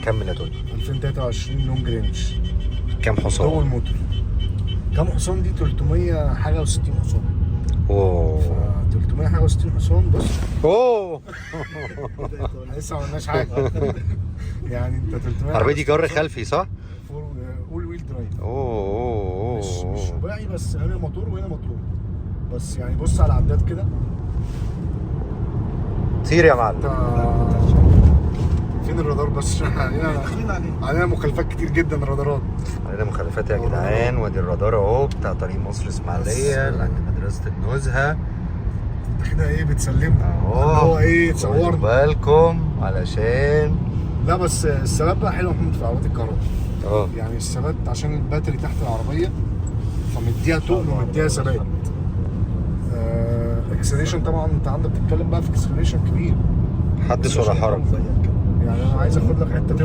كام من دول؟ 2023 لونج رينج. كام حصان؟ دول موتور. كام حصان دي؟ 300 حاجه و60 حصان. اوه 300 حاجه و60 حصان. بص اوه لسه ما عملناش حاجه. يعني انت 300 العربيه دي جر خلفي صح؟ اول ويل درايف. اوه مش رباعي، بس هنا موتور وهنا موتور. بس يعني بص على العداد كده. طير يا معلم. فين الرادار بس؟ علينا مخالفات كتير جدا الرادارات. علينا مخالفات يا جدعان. وادي الرادار اهو بتاع طريق مصر اسماعيليه عند مدرسه النزهه. انت كده ايه بتسلمنا اهو. هو ايه تصورنا. خدوا بالكم علشان لا بس الثبات بقى حلو يا محمد في عربيات الكهرباء. يعني الثبات عشان الباتري تحت العربيه فمديها تقل ومديها ثبات. اكسلريشن طبعا انت عندك بتتكلم بقى في اكسلريشن كبير. حدث ولا حرج. يعني انا عايز اخد لك حته